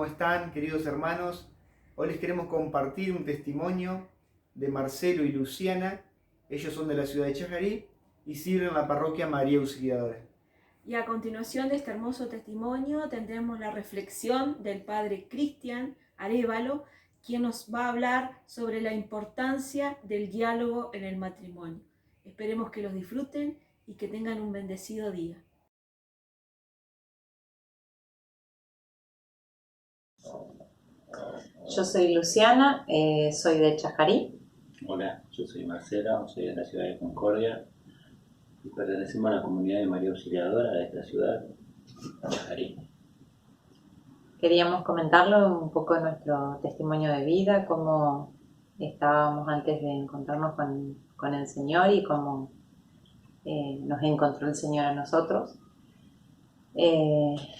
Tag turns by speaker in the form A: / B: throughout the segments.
A: están, queridos hermanos? Hoy les queremos compartir un testimonio de Marcelo y Luciana. Ellos son de la ciudad de Chajarí y sirven en la parroquia María Auxiliadora.
B: Y a continuación de este hermoso testimonio tendremos la reflexión del padre Cristian Arévalo, quien nos va a hablar sobre la importancia del diálogo en el matrimonio. Esperemos que los disfruten y que tengan un bendecido día.
C: Yo soy Luciana, soy de Chajarí.
D: Hola, yo soy Marcela, soy de la ciudad de Concordia y pertenecemos a la comunidad de María Auxiliadora de esta ciudad, Chajarí.
C: Queríamos comentarlo un poco de nuestro testimonio de vida, cómo estábamos antes de encontrarnos con el Señor y cómo nos encontró el Señor a nosotros.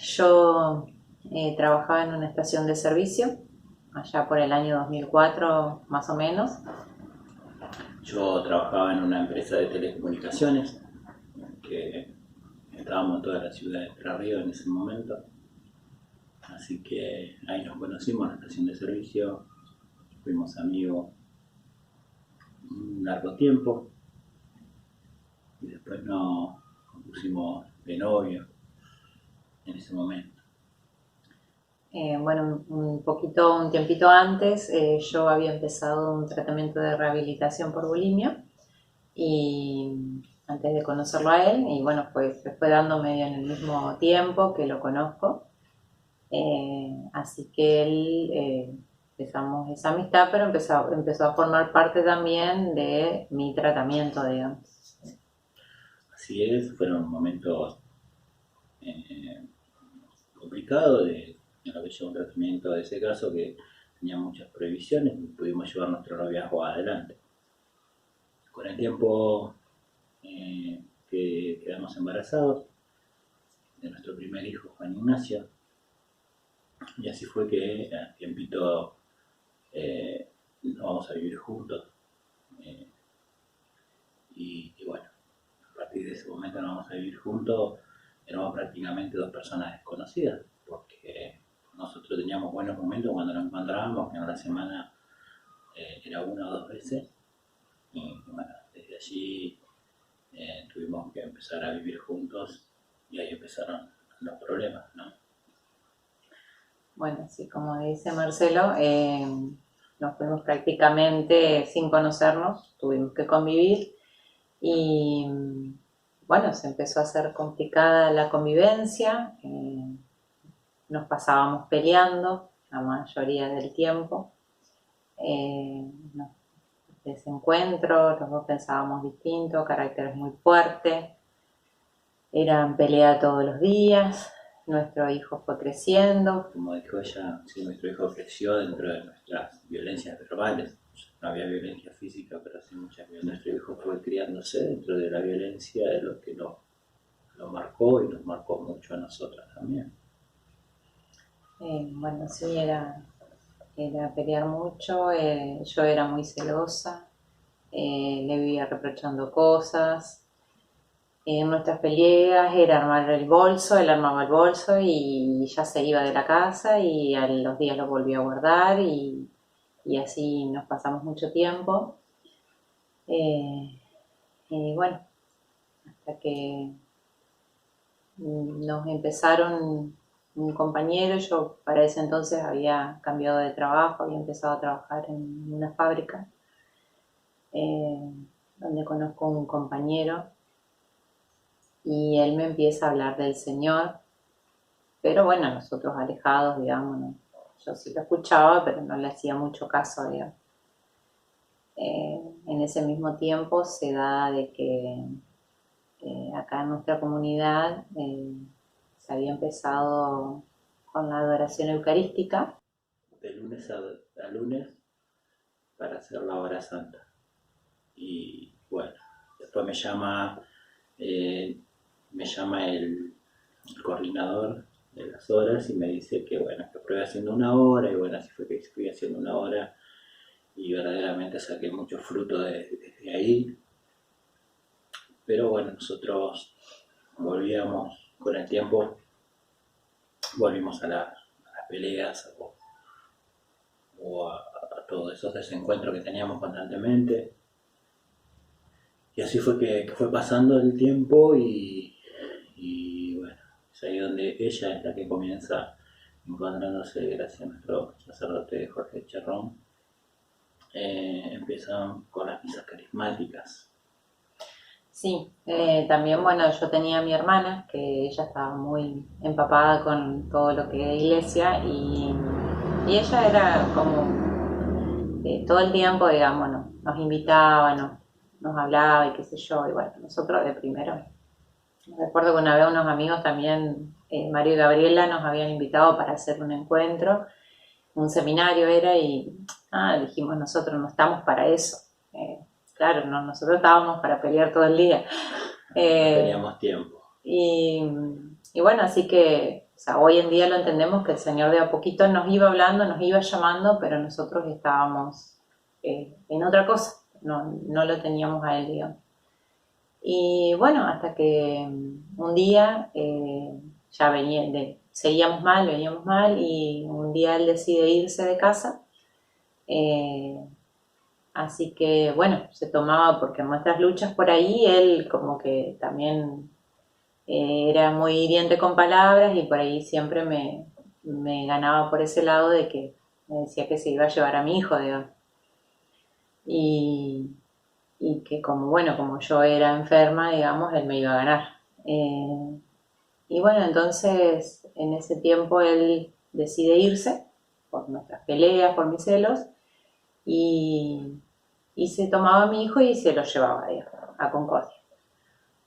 C: Yo trabajaba en una estación de servicio, allá por el año 2004 más o menos.
D: Yo trabajaba en una empresa de telecomunicaciones, que estábamos en toda la ciudad de Entre Ríos en ese momento. Así que ahí nos conocimos en la estación de servicio, fuimos amigos un largo tiempo y después nos pusimos de novio en ese momento.
C: Un tiempito antes, yo había empezado un tratamiento de rehabilitación por bulimia y antes de conocerlo a él, y bueno, pues se fue dando medio en el mismo tiempo que lo conozco, así que él empezamos esa amistad, pero empezó a formar parte también de mi tratamiento, digamos.
D: Así es, fueron momentos complicados en lo que lleva un tratamiento de ese caso, que tenía muchas prohibiciones y pudimos llevar nuestro noviazgo adelante. Con el tiempo que quedamos embarazados de nuestro primer hijo, Juan Ignacio, y así fue que al tiempito nos vamos a vivir juntos. Y bueno, a partir de ese momento nos vamos a vivir juntos. Éramos prácticamente dos personas desconocidas, porque nosotros teníamos buenos momentos cuando nos encontrábamos, que en una semana era una o dos veces, y bueno, desde allí tuvimos que empezar a vivir juntos y ahí empezaron los problemas, ¿no?
C: Bueno, sí, como dice Marcelo, nos fuimos prácticamente sin conocernos, tuvimos que convivir y bueno, se empezó a hacer complicada la convivencia, nos pasábamos peleando la mayoría del tiempo, desencuentros, los dos pensábamos distinto, caracteres muy fuertes, eran pelea todos los días. Nuestro hijo fue creciendo.
D: Como dijo ella, sí, nuestro hijo creció dentro de nuestras violencias verbales. No había violencia física, pero sí mucha violencia. Nuestro hijo fue criándose dentro de la violencia, de lo que lo marcó y nos marcó mucho a nosotras también.
C: Sí, era pelear mucho. Yo era muy celosa, le vivía reprochando cosas. En nuestras peleas era armar el bolso, él armaba el bolso y ya se iba de la casa y a los días lo volvió a guardar y así nos pasamos mucho tiempo. Y bueno, hasta que nos empezaron un compañero, yo para ese entonces había cambiado de trabajo, había empezado a trabajar en una fábrica, donde conozco un compañero y él me empieza a hablar del Señor, pero bueno, nosotros alejados, digamos, ¿no? Yo sí lo escuchaba, pero no le hacía mucho caso, digamos. En ese mismo tiempo se da de que acá en nuestra comunidad se había empezado con la adoración eucarística.
D: De lunes a lunes para hacer la hora santa. Y bueno, después me llama el coordinador de las horas y me dice que bueno, que pruebe haciendo una hora, y bueno, así fue que fui haciendo una hora y verdaderamente saqué mucho fruto desde ahí. Pero bueno, nosotros volvíamos con el tiempo, volvimos a las peleas o a todos esos desencuentros que teníamos constantemente. Y así fue que fue pasando el tiempo y bueno, es ahí donde ella es la que comienza encontrándose, gracias a nuestro sacerdote Jorge Cherrón, empiezan con las misas carismáticas.
C: Sí, también, bueno, yo tenía a mi hermana, que ella estaba muy empapada con todo lo que era iglesia y ella era como todo el tiempo, digamos, nos invitaba, nos hablaba y qué sé yo, y bueno, nosotros de primero. Recuerdo que una vez unos amigos también, Mario y Gabriela, nos habían invitado para hacer un encuentro, un seminario era, y dijimos, nosotros no estamos para eso. Claro, nosotros estábamos para pelear todo el día.
D: No teníamos tiempo.
C: Y bueno, así que, o sea, hoy en día lo entendemos que el Señor de a poquito nos iba hablando, nos iba llamando, pero nosotros estábamos en otra cosa, no lo teníamos a Él, digamos. Y bueno, hasta que un día ya veníamos mal y un día Él decide irse de casa. Así que bueno, se tomaba, porque en nuestras luchas por ahí él como que también era muy hiriente con palabras y por ahí siempre me ganaba por ese lado de que me decía que se iba a llevar a mi hijo, digamos. Y que como yo era enferma, digamos, él me iba a ganar. Y bueno, entonces en ese tiempo él decide irse por nuestras peleas, por mis celos, y se tomaba a mi hijo y se lo llevaba a Concordia.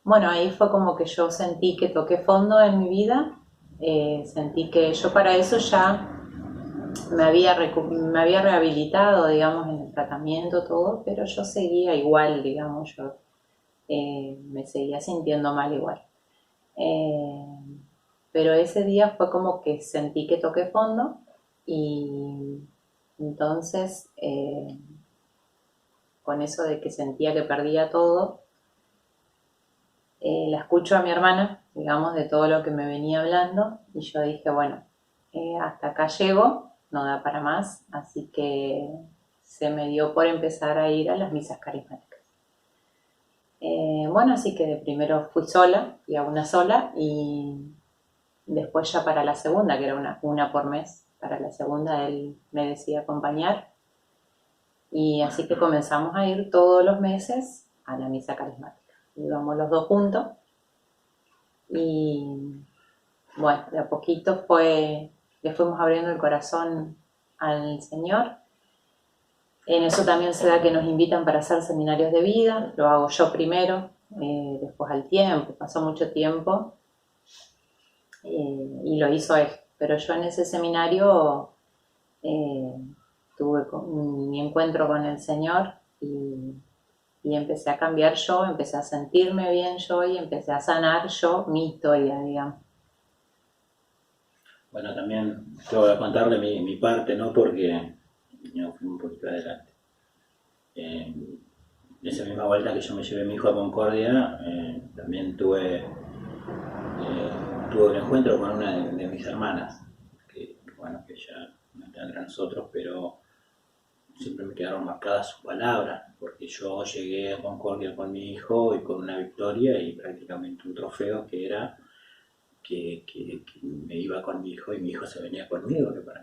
C: Bueno, ahí fue como que yo sentí que toqué fondo en mi vida, sentí que yo para eso ya me había rehabilitado, digamos, en el tratamiento, todo, pero yo seguía igual, digamos, yo me seguía sintiendo mal igual. Pero ese día fue como que sentí que toqué fondo y entonces con eso de que sentía que perdía todo, la escucho a mi hermana, digamos, de todo lo que me venía hablando y yo dije, bueno, hasta acá llego, no da para más, así que se me dio por empezar a ir a las misas carismáticas. Bueno, así que primero fui sola, fui a una sola y después ya para la segunda, que era una por mes, para la segunda él me decía acompañar y así que comenzamos a ir todos los meses a la misa carismática. Íbamos los dos juntos y bueno, de a poquito le fuimos abriendo el corazón al Señor. En eso también se da que nos invitan para hacer seminarios de vida, lo hago yo primero, después al tiempo, pasó mucho tiempo y lo hizo él. Pero yo en ese seminario tuve mi encuentro con el Señor y empecé a cambiar yo, empecé a sentirme bien yo y empecé a sanar yo mi historia, digamos.
D: Bueno, también tengo que contarle mi parte, ¿no? Porque yo fui un poquito adelante. Esa misma vuelta que yo me llevé a mi hijo a Concordia, también tuve un encuentro con una de mis hermanas, que ya no está entre nosotros, pero siempre me quedaron marcadas sus palabras, porque yo llegué a Concordia con mi hijo y con una victoria y prácticamente un trofeo que era que me iba con mi hijo y mi hijo se venía conmigo, que para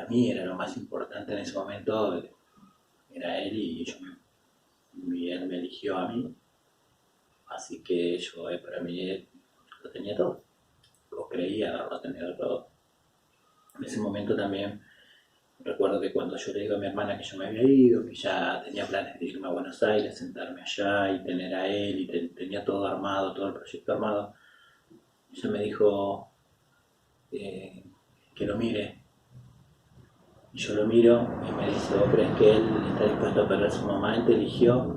D: mí era lo más importante en ese momento, era él y él me eligió a mí, así que yo para mí lo tenía todo, o creía haberlo tenido todo. En ese momento también recuerdo que cuando yo le digo a mi hermana que yo me había ido, que ya tenía planes de irme a Buenos Aires, sentarme allá y tener a él y tenía todo armado, todo el proyecto armado, ella me dijo que lo mire. Y yo lo miro y me dice, ¿vos crees que él está dispuesto a perder a su mamá? Él te eligió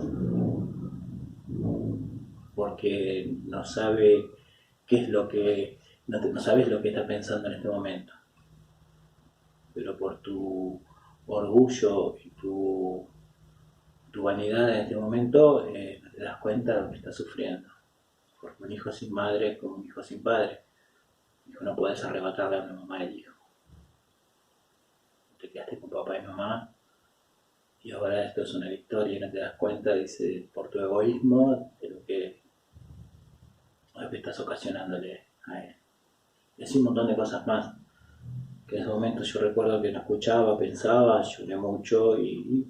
D: porque no sabe qué es lo que, no sabes lo que está pensando en este momento. Pero por tu orgullo y tu vanidad en este momento no te das cuenta de lo que está sufriendo. Porque un hijo sin madre es como un hijo sin padre. Dijo, no podés arrebatarle a una mamá el hijo. Te quedaste con papá y mamá y ahora esto es una victoria y no te das cuenta, dice, por tu egoísmo de lo que estás ocasionándole a él. Y así un montón de cosas más. Que en ese momento yo recuerdo que no escuchaba, pensaba, lloré mucho y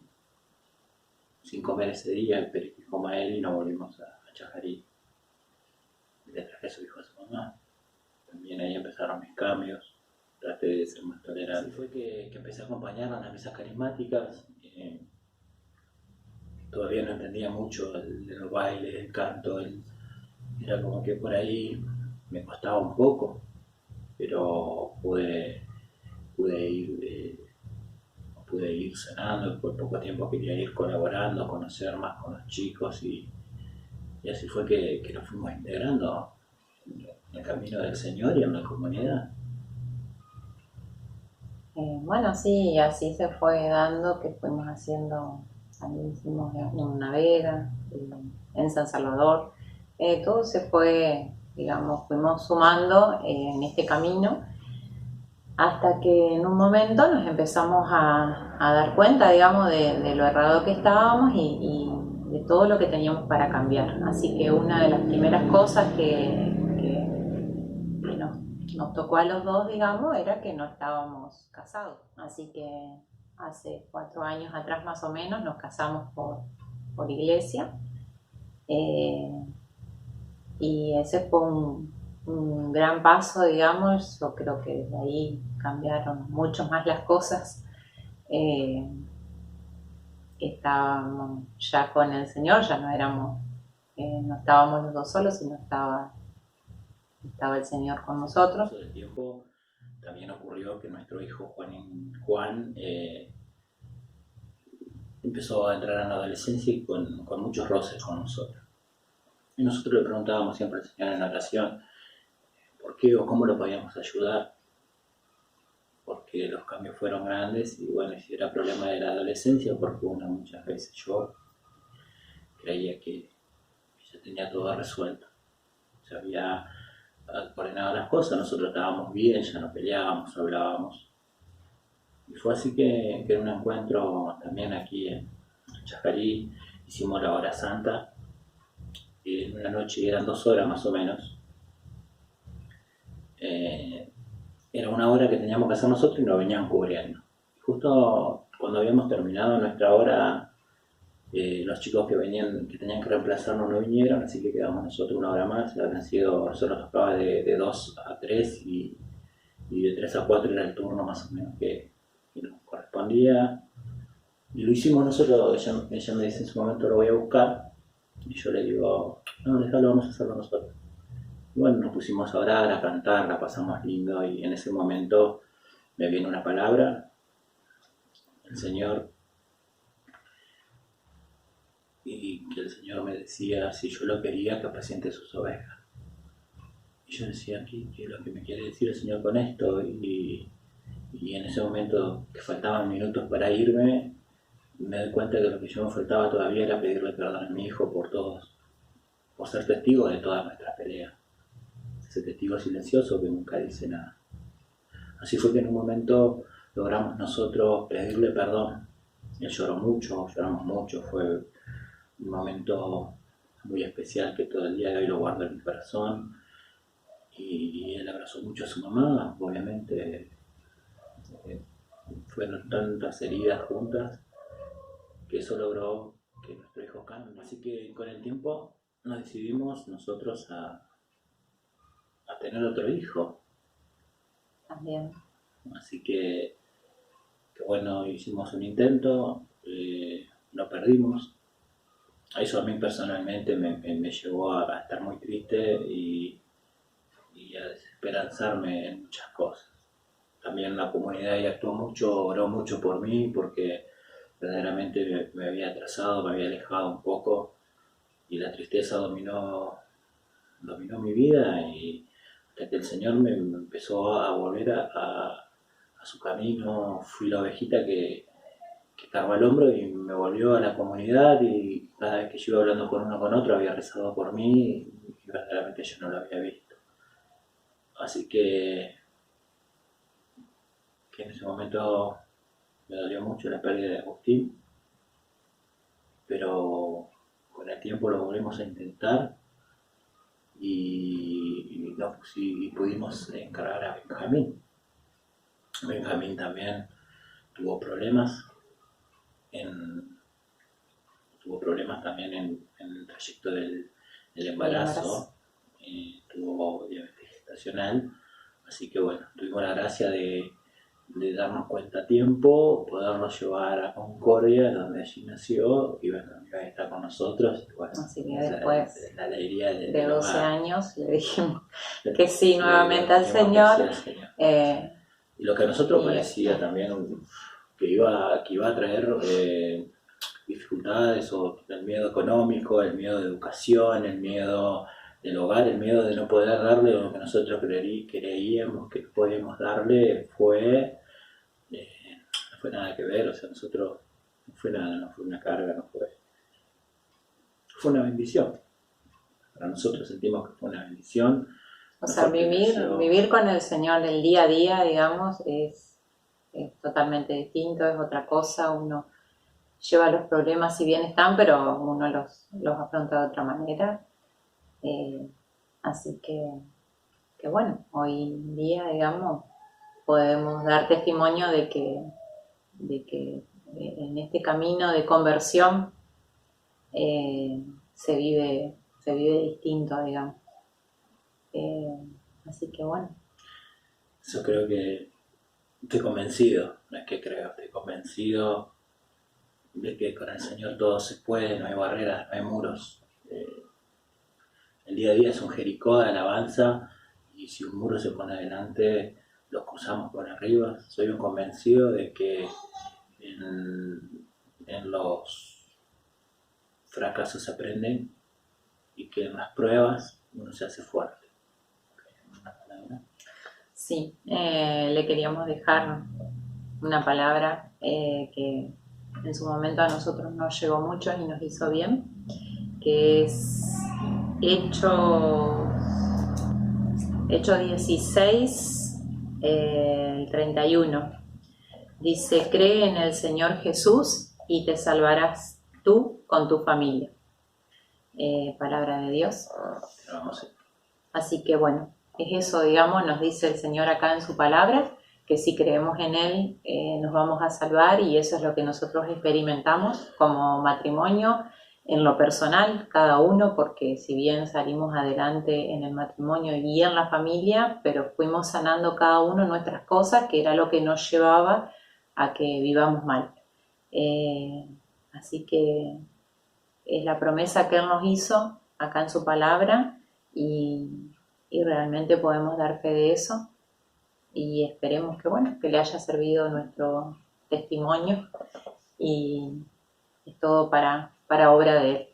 D: sin comer ese día, pero como a él y nos volvimos a Chajarí. Le traje a su hijo a su mamá. También ahí empezaron mis cambios. Traté de ser más tolerante. Así fue que empecé a acompañar a las mesas carismáticas. Todavía no entendía mucho el baile, el canto. Era como que por ahí me costaba un poco, pero pude ir cenando. Por poco tiempo quería ir colaborando, conocer más con los chicos y así fue que nos fuimos integrando en el camino del Señor y en la comunidad.
C: Bueno, sí, así se fue dando que fuimos haciendo, también hicimos en Navega, en San Salvador, todo se fue, digamos, fuimos sumando en este camino hasta que en un momento nos empezamos a dar cuenta, digamos, de lo errado que estábamos y de todo lo que teníamos para cambiar. Así que una de las primeras cosas que nos tocó a los dos, digamos, era que no estábamos casados. Así que hace 4 años atrás más o menos nos casamos por iglesia. Y ese fue un gran paso, digamos. Yo creo que desde ahí cambiaron mucho más las cosas. Estábamos ya con el Señor, ya no éramos, no estábamos los dos solos, sino estaba el Señor con nosotros.
D: Del tiempo también ocurrió que nuestro hijo Juan empezó a entrar en la adolescencia y con muchos roces con nosotros. Y nosotros le preguntábamos siempre al Señor en oración por qué o cómo lo podíamos ayudar, porque los cambios fueron grandes y bueno, si era problema de la adolescencia, porque muchas veces yo creía que ya tenía todo resuelto, se había ordenado las cosas, nosotros estábamos bien, ya no peleábamos, hablábamos. Y fue así que en un encuentro también aquí en Chajarí hicimos la hora santa. Y en una noche eran 2 horas más o menos. Era una hora que teníamos que hacer nosotros y nos venían cubriendo. Y justo cuando habíamos terminado nuestra hora, los chicos que tenían que reemplazarnos no vinieron, así que quedamos nosotros 1 hora más. Nosotros tocaba de 2 a 3 y de 3 a 4 era el turno más o menos que nos correspondía. Y lo hicimos nosotros, ella me dice en su momento lo voy a buscar. Y yo le digo, no, déjalo, vamos a hacerlo nosotros. Y bueno, nos pusimos a orar, a cantar, la pasamos lindo y en ese momento me viene una palabra, el Señor, y que el Señor me decía, si yo lo quería, que apaciente sus ovejas. Y yo decía, ¿qué es lo que me quiere decir el Señor con esto? Y en ese momento que faltaban minutos para irme, me doy cuenta que lo que yo me faltaba todavía era pedirle perdón a mi hijo por ser testigo de todas nuestras peleas. Ese testigo silencioso que nunca dice nada. Así fue que en un momento logramos nosotros pedirle perdón. Él lloró mucho, lloramos mucho, fue un momento muy especial que todo el día de hoy lo guardo en mi corazón. Y él abrazó mucho a su mamá, obviamente. Fueron tantas heridas juntas que eso logró que nuestro hijo cambie. Así que con el tiempo nos decidimos nosotros a tener otro hijo.
C: También.
D: Así que bueno, hicimos un intento, lo perdimos. Eso a mí personalmente me llevó a estar muy triste y a desesperanzarme en muchas cosas. También la comunidad ahí actuó mucho, oró mucho por mí porque verdaderamente me había atrasado, me había alejado un poco y la tristeza dominó mi vida y hasta que el Señor me empezó a volver a su camino. Fui la ovejita que cargó el hombro y me volvió a la comunidad y cada vez que yo iba hablando con uno con otro había rezado por mí y verdaderamente yo no lo había visto. Así que en ese momento me dolió mucho la pérdida de Agustín, pero con el tiempo lo volvimos a intentar y pudimos encargar a Benjamín. Benjamín también tuvo problemas en, también en el trayecto del embarazo, tuvo diabetes gestacional, así que bueno, tuvimos la gracia de darnos cuenta a tiempo, poderlo llevar a Concordia, donde allí nació, y bueno, iba a estar con nosotros. Y bueno,
C: así que después
D: la alegría
C: de 12
D: hogar.
C: años le dijimos que sí nuevamente al Señor.
D: Y lo que a nosotros parecía también que iba a traer dificultades, o el miedo económico, el miedo de educación, el miedo del hogar, el miedo de no poder darle lo que nosotros creíamos que podíamos darle, no fue nada que ver. O sea, nosotros no fue nada, no fue una carga, fue una bendición. Para nosotros sentimos que fue una bendición.
C: O sea, vivir con el Señor el día a día, digamos, es totalmente distinto, es otra cosa. Uno lleva los problemas, si bien están, pero uno los afronta de otra manera. Así que bueno, hoy en día, digamos, podemos dar testimonio de que en este camino de conversión se vive distinto, digamos. Así que bueno.
D: Yo creo que estoy convencido, no es que creo, estoy convencido de que con el Señor todo se puede, no hay barreras, no hay muros. El día a día es un Jericó de alabanza, y si un muro se pone adelante, los cruzamos por arriba. Soy un convencido de que en los fracasos se aprenden, y que en las pruebas uno se hace fuerte. ¿Una palabra?
C: Sí, le queríamos dejar una palabra que en su momento a nosotros nos llegó mucho y nos hizo bien, que es Hechos 16, el 31. Dice: cree en el Señor Jesús y te salvarás tú con tu familia. Palabra de Dios. Así que bueno, es eso, digamos, nos dice el Señor acá en su palabra, que si creemos en Él nos vamos a salvar, y eso es lo que nosotros experimentamos como matrimonio, en lo personal, cada uno, porque si bien salimos adelante en el matrimonio y en la familia, pero fuimos sanando cada uno nuestras cosas, que era lo que nos llevaba a que vivamos mal. Así que es la promesa que Él nos hizo acá en su palabra, y realmente podemos dar fe de eso, y esperemos que bueno, que le haya servido nuestro testimonio, y es todo para obra de Él.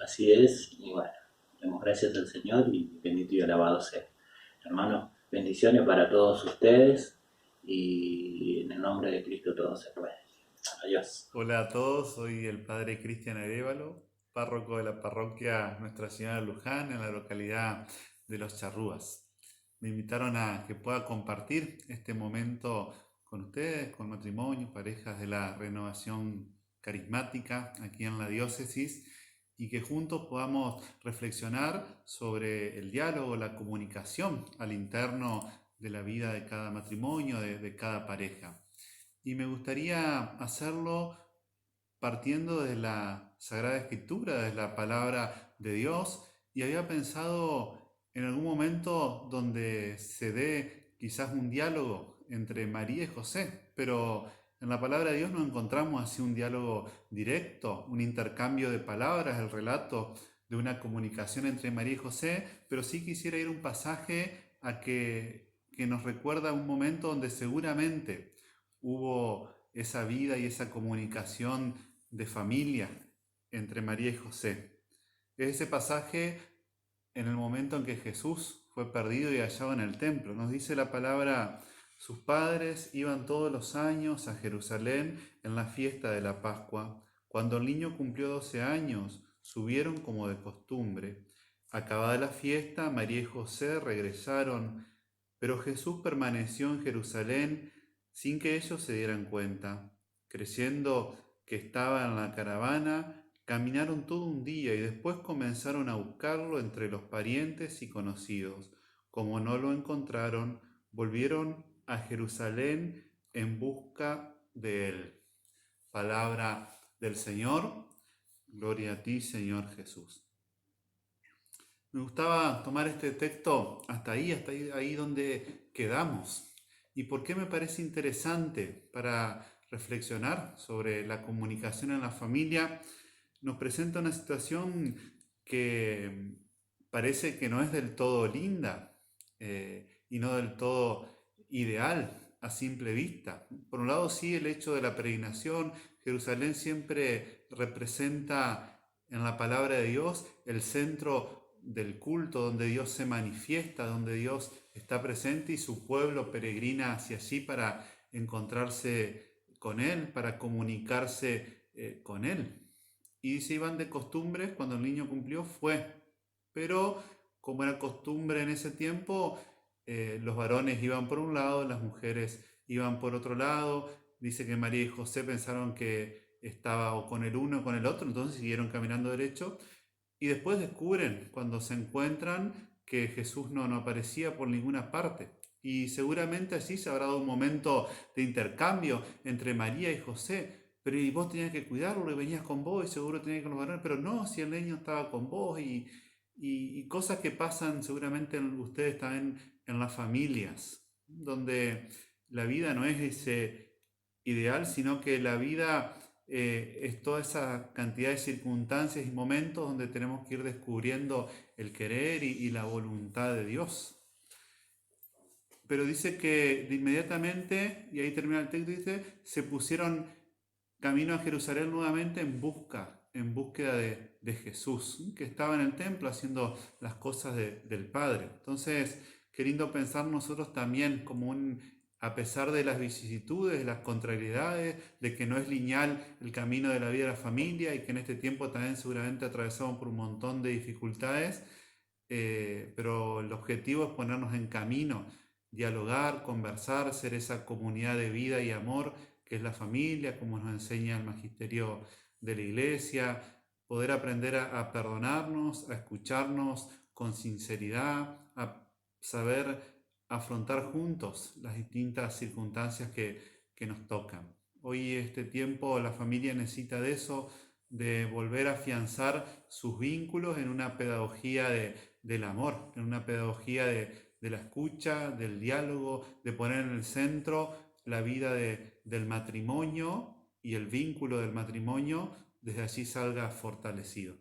D: Así es, y bueno, demos gracias al Señor, y bendito y alabado sea. Hermanos, bendiciones para todos ustedes, y en el nombre de Cristo todo se puede. Adiós.
E: Hola a todos, soy el padre Cristian Arévalo, párroco de la parroquia Nuestra Señora de Luján, en la localidad de Los Charrúas. Me invitaron a que pueda compartir este momento con ustedes, con matrimonios, parejas de la renovación carismática aquí en la diócesis, y que juntos podamos reflexionar sobre el diálogo, la comunicación al interno de la vida de cada matrimonio, de cada pareja. Y me gustaría hacerlo partiendo de la Sagrada Escritura, de la palabra de Dios, y había pensado en algún momento donde se dé quizás un diálogo entre María y José, pero en la palabra de Dios no encontramos así un diálogo directo, un intercambio de palabras, el relato de una comunicación entre María y José, pero sí quisiera ir un pasaje a que nos recuerda un momento donde seguramente hubo esa vida y esa comunicación de familia entre María y José. Es ese pasaje en el momento en que Jesús fue perdido y hallado en el templo. Nos dice la palabra: sus padres iban todos los años a Jerusalén en la fiesta de la Pascua. Cuando el niño cumplió 12 años, subieron como de costumbre. Acabada la fiesta, María y José regresaron Pero Jesús permaneció en Jerusalén sin que ellos se dieran cuenta. Creyendo que estaba en la caravana, caminaron todo un día y después comenzaron a buscarlo entre los parientes y conocidos. Como no lo encontraron, volvieron a Jerusalén en busca de él. Palabra del Señor. Gloria a ti, Señor Jesús. Me gustaba tomar este texto hasta ahí donde quedamos. ¿Y por qué me parece interesante para reflexionar sobre la comunicación en la familia? Nos presenta una situación que parece que no es del todo linda y no del todo ideal a simple vista. Por un lado, sí, el hecho de la peregrinación. Jerusalén siempre representa en la palabra de Dios el centro del culto, donde Dios se manifiesta, donde Dios está presente y su pueblo peregrina hacia allí para encontrarse con Él, para comunicarse con Él. Y se iban de costumbre, cuando el niño cumplió fue, pero como era costumbre en ese tiempo, los varones iban por un lado, las mujeres iban por otro lado. Dice que María y José pensaron que estaba o con el uno o con el otro, entonces siguieron caminando derecho. Y después descubren, cuando se encuentran, que Jesús no aparecía por ninguna parte. Y seguramente allí se habrá dado un momento de intercambio entre María y José. Pero y vos tenías que cuidarlo, y venías con vos, y seguro tenías que ir con los varones. Pero no, si el niño estaba con vos. Y cosas que pasan seguramente ustedes también en las familias, donde la vida no es ese ideal, sino que la vida es toda esa cantidad de circunstancias y momentos donde tenemos que ir descubriendo el querer y la voluntad de Dios. Pero dice que de inmediatamente, y ahí termina el texto, dice, se pusieron camino a Jerusalén nuevamente en búsqueda de Jesús, que estaba en el templo haciendo las cosas del Padre. Entonces, qué lindo pensar nosotros también como a pesar de las vicisitudes, de las contrariedades, de que no es lineal el camino de la vida de la familia y que en este tiempo también seguramente atravesamos por un montón de dificultades, pero el objetivo es ponernos en camino, dialogar, conversar, ser esa comunidad de vida y amor que es la familia, como nos enseña el magisterio de la Iglesia, poder aprender a perdonarnos, a escucharnos con sinceridad, a saber afrontar juntos las distintas circunstancias que nos tocan. Hoy este tiempo la familia necesita de eso, de volver a afianzar sus vínculos en una pedagogía del amor, en una pedagogía de la escucha, del diálogo, de poner en el centro la vida del matrimonio y el vínculo del matrimonio desde allí salga fortalecido.